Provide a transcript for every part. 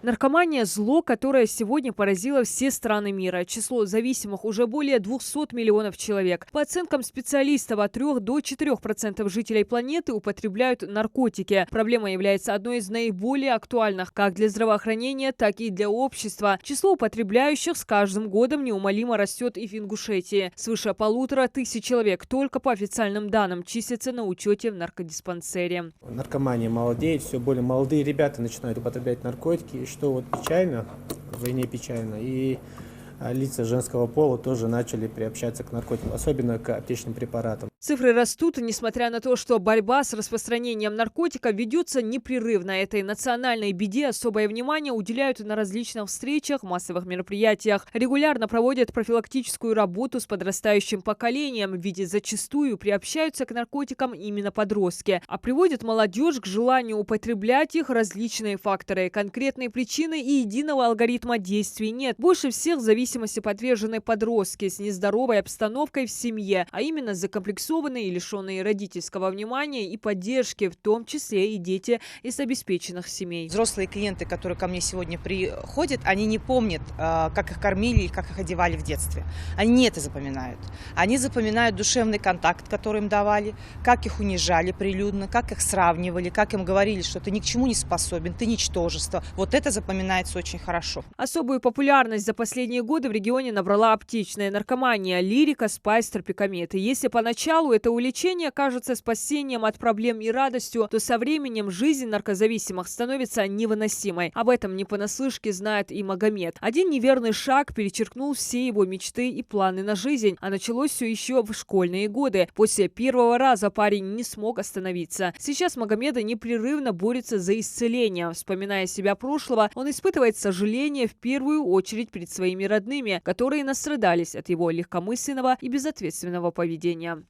Наркомания – зло, которое сегодня поразило все страны мира. Число зависимых уже более 200 миллионов человек. По оценкам специалистов, от 3 до 4% жителей планеты употребляют наркотики. Проблема является одной из наиболее актуальных как для здравоохранения, так и для общества. Число употребляющих с каждым годом неумолимо растет и в Ингушетии. Свыше 1500 человек только по официальным данным числятся на учете в наркодиспансере. Наркомания молодеет, все более молодые ребята начинают употреблять наркотики. Что вот печально, вдвойне печально, и лица женского пола тоже начали приобщаться к наркотикам, особенно к аптечным препаратам. Цифры растут, несмотря на то, что борьба с распространением наркотиков ведется непрерывно. Этой национальной беде особое внимание уделяют на различных встречах, массовых мероприятиях. Регулярно проводят профилактическую работу с подрастающим поколением, ведь зачастую приобщаются к наркотикам именно подростки. А приводят молодежь к желанию употреблять их различные факторы. Конкретной причины и единого алгоритма действий нет. Больше всех зависимости подвержены подростки с нездоровой обстановкой в семье, а именно закомплексованные и лишенные родительского внимания и поддержки, в том числе и дети из обеспеченных семей. Взрослые клиенты, которые ко мне сегодня приходят, они не помнят, как их кормили и как их одевали в детстве. Они не это запоминают. Они запоминают душевный контакт, который им давали, как их унижали прилюдно, как их сравнивали, как им говорили, что ты ни к чему не способен, ты ничтожество. Вот это запоминается очень хорошо. Особую популярность за последние годы в регионе набрала аптечная наркомания, лирика, спайс, тропикамид. И если поначалу это увлечение кажется спасением от проблем и радостью, то со временем жизнь наркозависимых становится невыносимой. Об этом не понаслышке знает и Магомед. Один неверный шаг перечеркнул все его мечты и планы на жизнь, а началось все еще в школьные годы. После первого раза парень не смог остановиться. Сейчас Магомеда непрерывно борется за исцеление. Вспоминая себя прошлого, он испытывает сожаление в первую очередь перед своими родными, которые настрадались от его легкомысленного и безответственного поведения.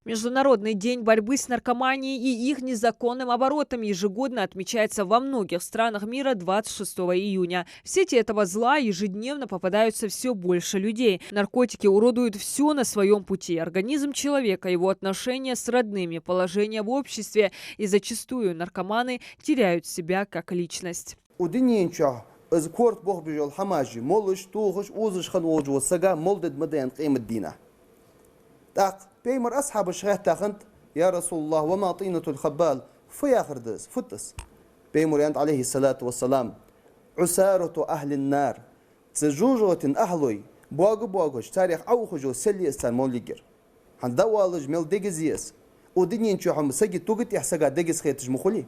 Международный день борьбы с наркоманией и их незаконным оборотом ежегодно отмечается во многих странах мира 26 июня. В сети этого зла ежедневно попадаются все больше людей. Наркотики уродуют все на своем пути. Организм человека, его отношения с родными, положение в обществе, и зачастую наркоманы теряют себя как личность. از کورت بخ بجال حماجي مولش توغش اوزش خن وجه وسجا مولد مدين قيم الدينة تاق بيمر أصحاب الشهاد تاخنت يا رسول الله وما طينة الخبال في آخر دس فتس بيمر ينت عليه الصلاة والسلام عسارة أهل النار تزوجوة أهلوي بواغش تاريخ أوخجو سلي استان موليجر هندوالج ميل ديجزيس ودنيا نشوف هم سجي توجت يحسجا ديجز خيتش مخولي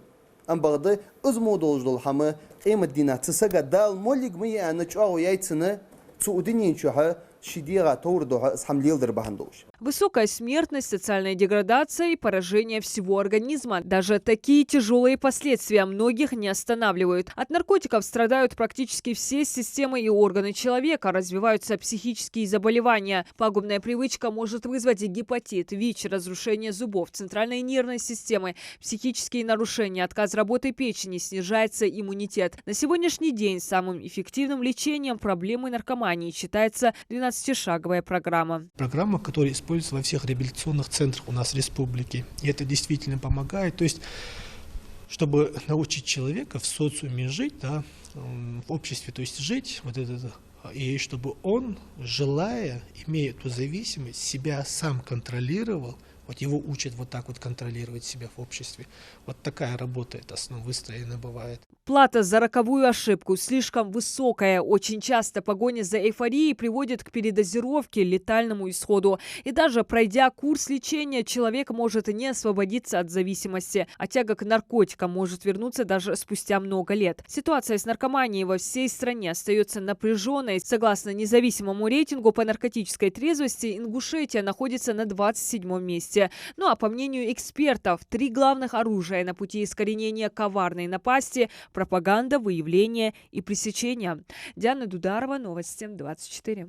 أم بغضي أزمو دولجل حما قيمة دينا تسجا دال مولج مية أنا تشاو يايتسنا تودني نشوفها شديرة توردوها اسحم ليلدر بهندوش. Высокая смертность, социальная деградация и поражение всего организма. Даже такие тяжелые последствия многих не останавливают. От наркотиков страдают практически все системы и органы человека, развиваются психические заболевания. Пагубная привычка может вызвать гепатит, ВИЧ, разрушение зубов, центральной нервной системы, психические нарушения, отказ работы печени, снижается иммунитет. На сегодняшний день самым эффективным лечением проблемы наркомании считается 12-шаговая программа. Программа, которая используется во всех реабилитационных центрах у нас в республике. И это действительно помогает. То есть, чтобы научить человека в социуме жить, да, в обществе, то есть жить, вот это, и чтобы он, желая, имея эту зависимость, себя сам контролировал. Вот его учат вот так вот контролировать себя в обществе. Вот такая работа, это основа выстроена бывает. Плата за роковую ошибку слишком высокая. Очень часто погоня за эйфорией приводит к передозировке, летальному исходу. И даже пройдя курс лечения, человек может не освободиться от зависимости. А тяга к наркотикам может вернуться даже спустя много лет. Ситуация с наркоманией во всей стране остается напряженной. Согласно независимому рейтингу по наркотической трезвости, Ингушетия находится на 27-м месте. Ну а по мнению экспертов, 3 главных оружия на пути искоренения коварной напасти – пропаганда, выявление и пресечение. Диана Дударова, Новости 24.